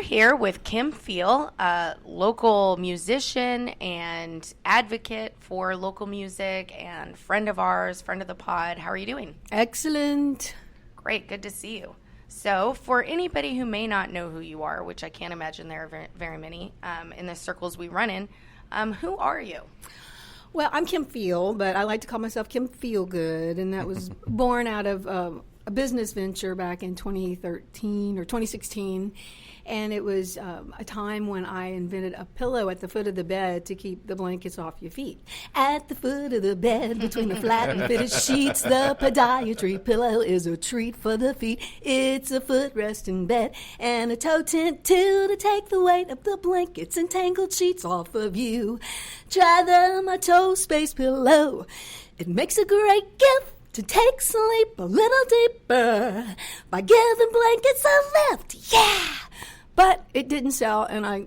we're here with Kim Fiel, a local musician and advocate for local music and friend of ours, friend of the pod. How are you doing? Excellent. Great. Good to see you. So for anybody who may not know who you are, which I can't imagine there are very, very many in the circles we run in, who are you? Well, I'm Kim Fiel, but I like to call myself Kim FielGood, and that was born out of a business venture back in 2013 or 2016, and it was a time when I invented a pillow at the foot of the bed to keep the blankets off your feet. At the foot of the bed, between the flat and fitted sheets, the podiatry pillow is a treat for the feet. It's a footrest in bed and a toe tent too to take the weight of the blankets and tangled sheets off of you. Try the My Toe Space pillow. It makes a great gift to take sleep a little deeper by giving blankets a lift. Yeah! But it didn't sell, and I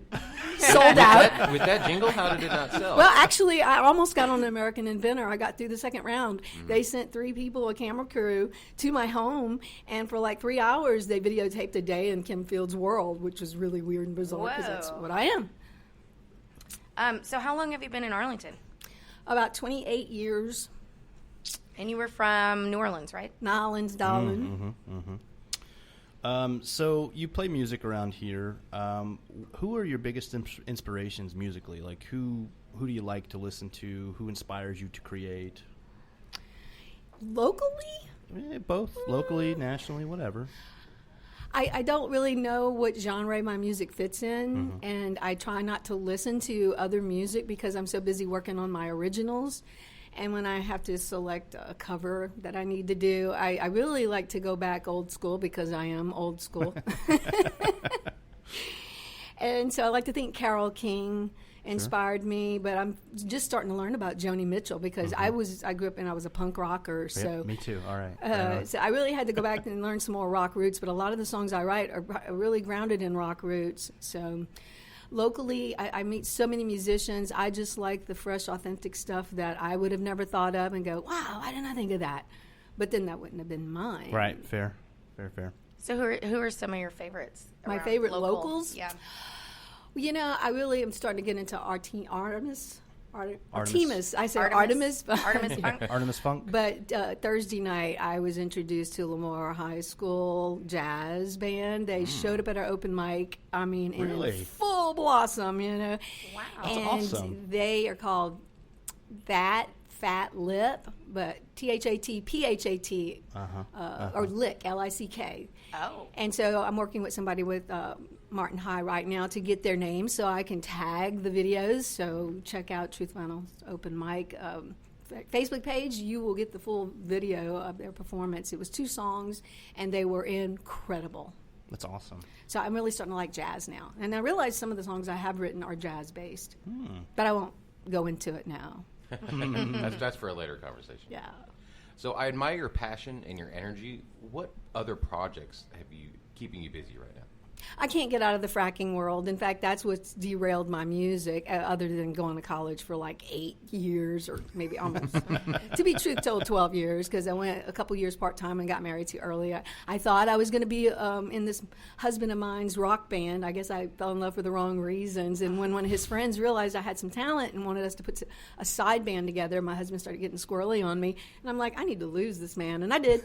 sold out. With that jingle, how did it not sell? Well, actually, I almost got on the American Inventor. I got through the second round. They sent 3 people, a camera crew, to my home, and for like 3 hours, they videotaped a day in Kim Field's world, which was really weird and bizarre because that's what I am. So how long have you been in Arlington? About 28 years. And you were from New Orleans, right? New Orleans, darling. So you play music around here. Who are your biggest inspirations musically? Like who do you like to listen to? Who inspires you to create? Locally? Both. Locally, nationally, whatever. I don't really know what genre my music fits in, and I try not to listen to other music because I'm so busy working on my originals. And when I have to select a cover that I need to do, I really like to go back old school because I am old school. And so I like to think Carole King inspired me, but I'm just starting to learn about Joni Mitchell because I grew up and I was a punk rocker. So me too. All right. So I really had to go back and learn some more rock roots, but a lot of the songs I write are really grounded in rock roots. So locally, I meet so many musicians. I just like the fresh, authentic stuff that I would have never thought of and go, wow, why didn't I think of that? But then that wouldn't have been mine. Right. Fair. So who are some of your favorites? My favorite locals? Yeah. Well, I really am starting to get into Artemis. I say Artemis. Artemis. Artemis Funk. But Thursday night, I was introduced to Lemoore High School Jazz Band. They showed up at our open mic. I mean, really? in full blossom, Wow. And awesome. they are called That Fat Lip, but THAT, PHAT, or Lick, L-I-C-K. Oh. And so I'm working with somebody with Martin High right now to get their name so I can tag the videos. So check out Truth Final's open mic Facebook page. You will get the full video of their performance. It was 2 songs, and they were incredible. That's awesome. So I'm really starting to like jazz now. And I realize some of the songs I have written are jazz-based. But I won't go into it now. That's for a later conversation. Yeah. So I admire your passion and your energy. What other projects have you keeping you busy right now? I can't get out of the fracking world. In fact, that's what's derailed my music, other than going to college for like 8 years or maybe almost, to be truth told, 12 years, because I went a couple years part-time and got married too early. I thought I was going to be in this husband of mine's rock band. I guess I fell in love for the wrong reasons. And when one of his friends realized I had some talent and wanted us to put a side band together, my husband started getting squirrely on me. And I'm like, I need to lose this man. And I did.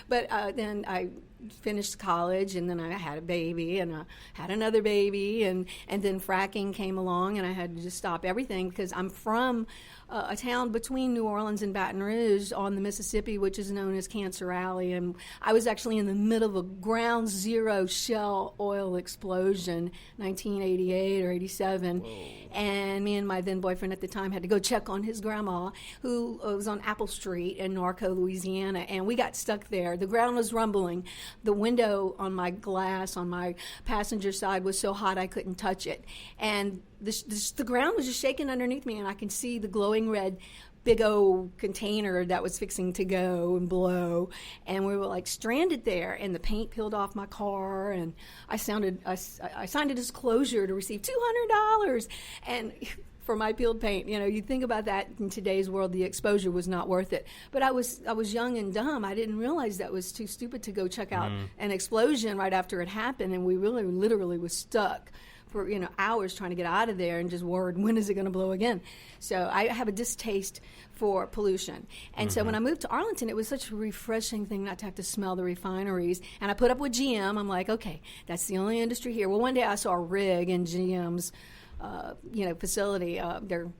But then I finished college, and then I had a baby, and I had another baby, and then fracking came along, and I had to just stop everything because I'm from a town between New Orleans and Baton Rouge on the Mississippi, which is known as Cancer Alley, and I was actually in the middle of a ground zero shell oil explosion, 1988 or 87. Whoa. And me and my then boyfriend at the time had to go check on his grandma, who was on Apple Street in Norco, Louisiana, and we got stuck there. The ground was rumbling. The window on my glass on my passenger side was so hot I couldn't touch it. And the ground was just shaking underneath me, and I can see the glowing red big old container that was fixing to go and blow, and we were like stranded there, and the paint peeled off my car, and I signed a disclosure to receive $200, and for my peeled paint. You know, you think about that in today's world, the exposure was not worth it. But I was young and dumb. I didn't realize that was too stupid to go check out an explosion right after it happened, and we really literally was stuck for hours trying to get out of there and just worried, when is it going to blow again? So I have a distaste for pollution. And so when I moved to Arlington, it was such a refreshing thing not to have to smell the refineries. And I put up with GM. I'm like, okay, that's the only industry here. Well, one day I saw a rig in GM's facility. Their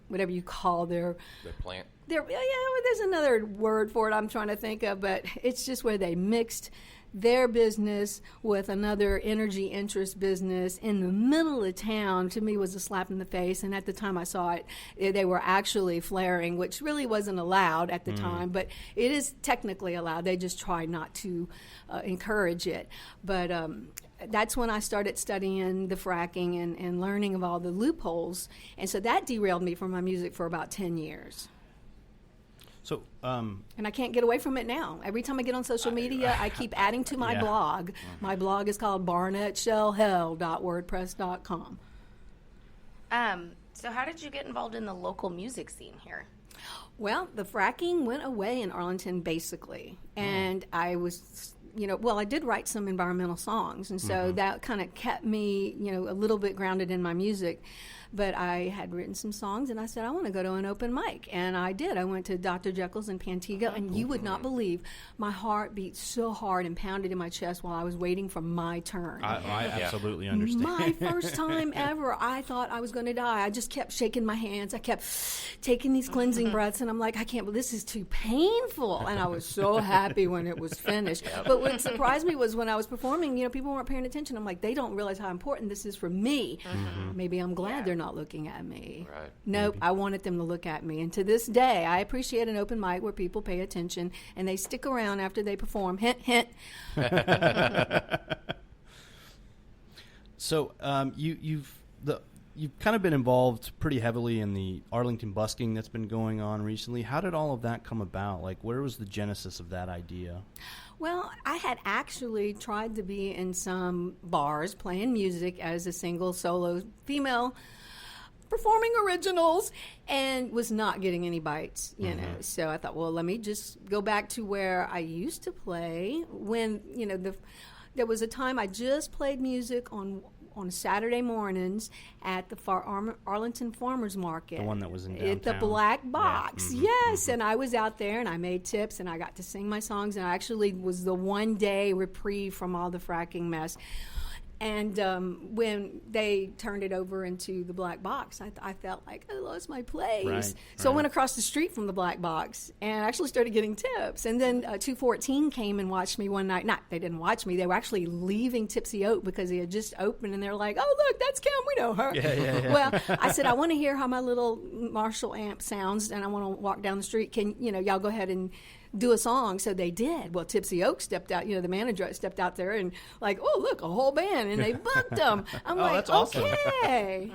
whatever you call their plant. There's another word for it I'm trying to think of, but it's just where they mixed their business with another energy interest business in the middle of town. To me, was a slap in the face. And at the time I saw it, they were actually flaring, which really wasn't allowed at the time, but it is technically allowed. They just try not to encourage it. But that's when I started studying the fracking and learning of all the loopholes. And so that derailed me from my music for about 10 years. So, and I can't get away from it now. Every time I get on social media, I keep adding to my blog. My blog is called barnettshellhell.wordpress.com. So how did you get involved in the local music scene here? Well, the fracking went away in Arlington, basically. And I was, I did write some environmental songs. And so that kind of kept me, a little bit grounded in my music. But I had written some songs, and I said, I want to go to an open mic. And I did. I went to Dr. Jekyll's in Pantego, and you would not believe my heart beat so hard and pounded in my chest while I was waiting for my turn. I absolutely understand. My first time ever, I thought I was going to die. I just kept shaking my hands. I kept taking these cleansing breaths, and I'm like, I can't believe this is too painful. And I was so happy when it was finished. But what surprised me was when I was performing, people weren't paying attention. I'm like, they don't realize how important this is for me. Maybe I'm glad they're not looking at me. Right. Nope, I wanted them to look at me. And to this day, I appreciate an open mic where people pay attention and they stick around after they perform. Hint, hint. So you've kind of been involved pretty heavily in the Arlington busking that's been going on recently. How did all of that come about? Like, where was the genesis of that idea? Well, I had actually tried to be in some bars playing music as a single solo female performing originals and was not getting any bites, So I thought, well, let me just go back to where I used to play when, there was a time I just played music on Saturday mornings at the Arlington Farmers Market. The one that was in downtown. At the Black Box, yes. And I was out there, and I made tips, and I got to sing my songs, and I actually was the one-day reprieve from all the fracking mess. And when they turned it over into the Black Box, I felt like I lost my place. So I went across the street from the Black Box and actually started getting tips. And then 214 came and watched me one night. They didn't watch me. They were actually leaving Tipsy Oak because they had just opened. And they were like, oh, look, that's Kim. We know her. Yeah. Well, I said, I want to hear how my little Marshall amp sounds, and I want to walk down the street. Can y'all go ahead and do a song? So they did. Well, Tipsy Oak stepped out, the manager stepped out there and like, oh, look, a whole band, and they booked them. I'm like, that's awesome. Okay.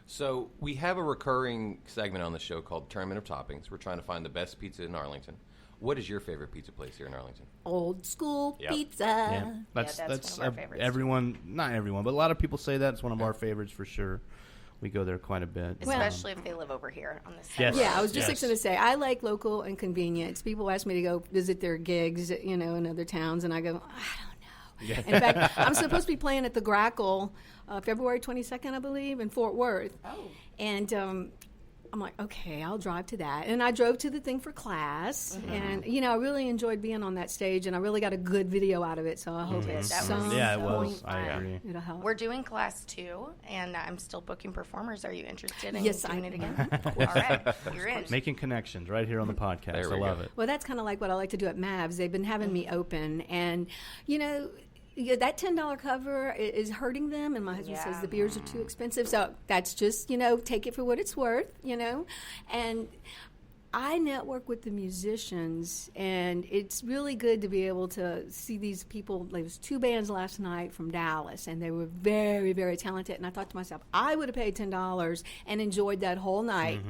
So we have a recurring segment on the show called Tournament of Toppings. We're trying to find the best pizza in Arlington. What is your favorite pizza place here in Arlington? Old school pizza. Yeah, that's one of our favorites. Everyone, not everyone, but a lot of people say that. It's one of our favorites for sure. We go there quite a bit. Especially if they live over here on the side. Yes. Yeah, I was just going to say, I like local and convenience. People ask me to go visit their gigs, in other towns, and I go, I don't know. In fact, I'm supposed to be playing at the Grackle February 22nd, I believe, in Fort Worth. Oh. And I'm like, okay, I'll drive to that. And I drove to the thing for class. And, I really enjoyed being on that stage, and I really got a good video out of it. So I hope at some it was. point I agree. it'll help. We're doing class 2, and I'm still booking performers. Are you interested in Yes, doing I it again? All right, you're in. Making connections right here on the podcast. There I we love go. it. Well, that's kind of like what I like to do at Mavs. They've been having me open, and, that $10 cover is hurting them, and my husband says the beers are too expensive. So that's just, take it for what it's worth, And I network with the musicians, and it's really good to be able to see these people. There was 2 bands last night from Dallas, and they were very, very talented. And I thought to myself, I would have paid $10 and enjoyed that whole night.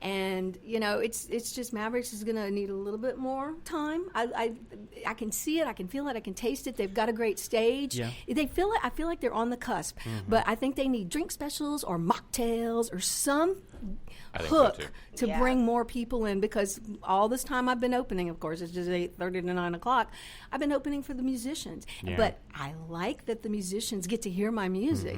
And it's just Mavericks is going to need a little bit more time. I can see it, I can feel it, I can taste it. They've got a great stage. Yeah. They feel it. I feel like they're on the cusp. But I think they need drink specials or mocktails or some hook to bring more people in, because all this time I've been opening, of course, it's just 8:30 to 9 o'clock. I've been opening for the musicians, but I like that the musicians get to hear my music.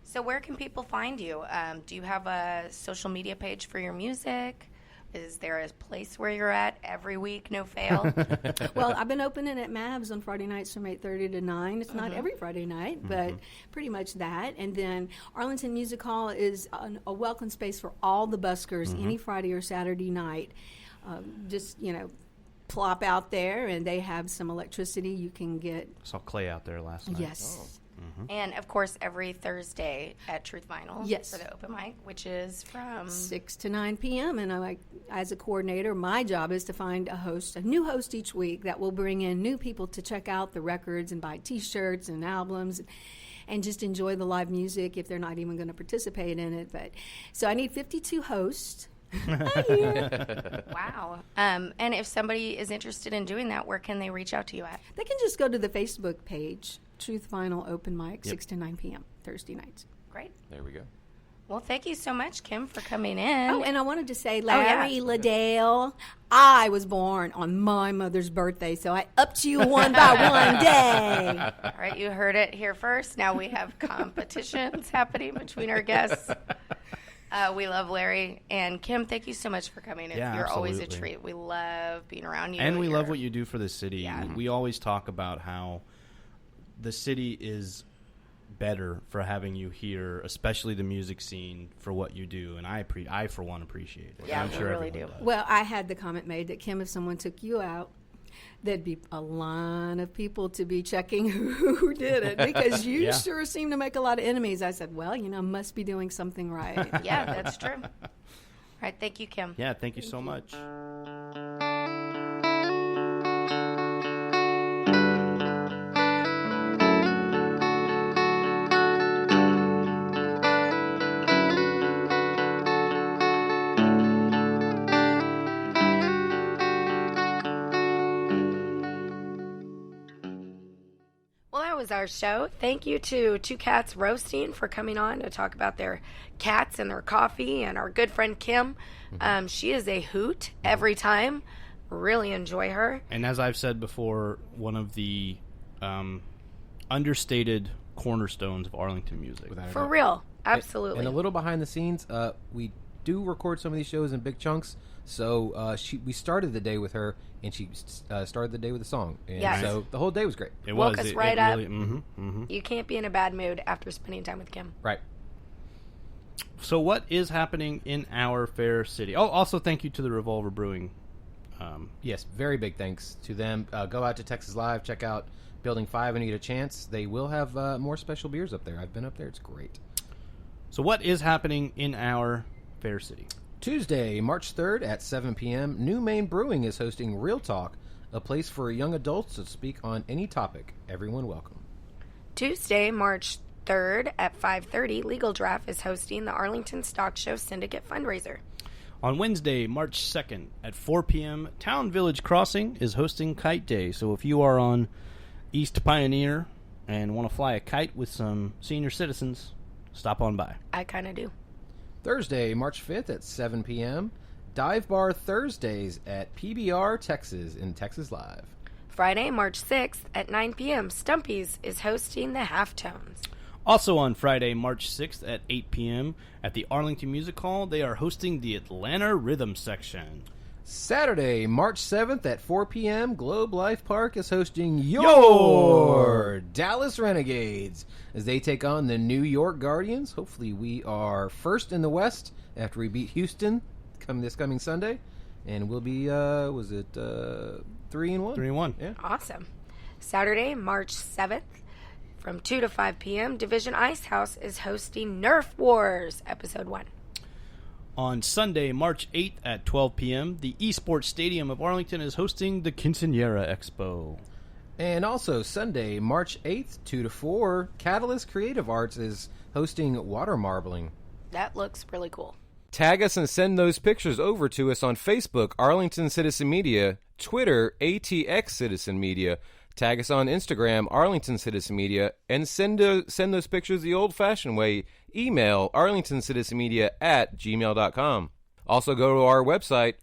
So where can people find you? Do you have a social media page for your music? Is there a place where you're at every week, no fail? Well, I've been opening at Mavs on Friday nights from 8:30 to 9. It's not every Friday night, but pretty much that. And then Arlington Music Hall is a welcome space for all the buskers any Friday or Saturday night. Just, plop out there, and they have some electricity you can get. Saw Clay out there last night. Yes. And, of course, every Thursday at Truth Vinyl for the open mic, which is from 6 to 9 p.m. And as a coordinator, my job is to find a new host each week that will bring in new people to check out the records and buy T-shirts and albums and just enjoy the live music if they're not even going to participate in it. So I need 52 hosts. Wow. And if somebody is interested in doing that, where can they reach out to you at? They can just go to the Facebook page, Truth Vinyl Open Mic, 6 to 9 p.m. Thursday nights. Great. There we go. Well, thank you so much, Kim, for coming in. Oh, and I wanted to say, Larry Liddell, I was born on my mother's birthday, so I upped you one by one day. All right, you heard it here first. Now we have competitions happening between our guests. We love Larry. And Kim, thank you so much for coming in. Yeah, You're always a absolutely. treat. We love being around you. And we love what you do for the city. Yeah. We always talk about how the city is better for having you here, especially the music scene, for what you do. And I for one, appreciate it. Yeah, I'm we sure really everyone do. does. Well, I had the comment made that, Kim, if someone took you out, there'd be a line of people to be checking who did it, because you sure seem to make a lot of enemies. I said, well, must be doing something right. Yeah, that's true. All right, thank you, Kim. Yeah, thank you so much. Was our show. Thank you to Two Cats Roasting for coming on to talk about their cats and their coffee, and our good friend Kim. She is a hoot every time. Really enjoy her. And as I've said before, one of the understated cornerstones of Arlington music. For real. Absolutely. And a little behind the scenes, we do record some of these shows in big chunks. So we started the day with her, and she started the day with a song. And so the whole day was great. It Woke was. us right up. Really, You can't be in a bad mood after spending time with Kim. Right. So what is happening in our fair city? Oh, also thank you to the Revolver Brewing. Yes, very big thanks to them. Go out to Texas Live, check out Building 5 and get a chance. They will have more special beers up there. I've been up there. It's great. So what is happening in our fair city? Tuesday, March 3rd at 7 p.m., New Main Brewing is hosting Real Talk, a place for young adults to speak on any topic. Everyone welcome. Tuesday, March 3rd at 5:30, Legal Draft is hosting the Arlington Stock Show Syndicate fundraiser. On Wednesday, March 2nd at 4 p.m., Town Village Crossing is hosting Kite Day. So if you are on East Pioneer and want to fly a kite with some senior citizens, stop on by. I kind of do. Thursday, March 5th at 7 p.m., Dive Bar Thursdays at PBR Texas in Texas Live. Friday, March 6th at 9 p.m., Stumpy's is hosting the Halftones. Also on Friday, March 6th at 8 p.m. at the Arlington Music Hall, they are hosting the Atlanta Rhythm Section. Saturday, March 7th at 4 p.m., Globe Life Park is hosting your Dallas Renegades as they take on the New York Guardians. Hopefully we are first in the West after we beat Houston this coming Sunday. And we'll be, 3-1? 3-1. Yeah. Awesome. Saturday, March 7th from 2 to 5 p.m., Division Ice House is hosting Nerf Wars, Episode 1. On Sunday, March 8th at 12 p.m., the Esports Stadium of Arlington is hosting the Quinceañera Expo. And also Sunday, March 8th, 2 to 4, Catalyst Creative Arts is hosting Water Marbling. That looks really cool. Tag us and send those pictures over to us on Facebook, Arlington Citizen Media, Twitter, ATX Citizen Media. Tag us on Instagram, Arlington Citizen Media, and send those pictures the old-fashioned way. Email arlingtoncitizenmedia@gmail.com. Also go to our website,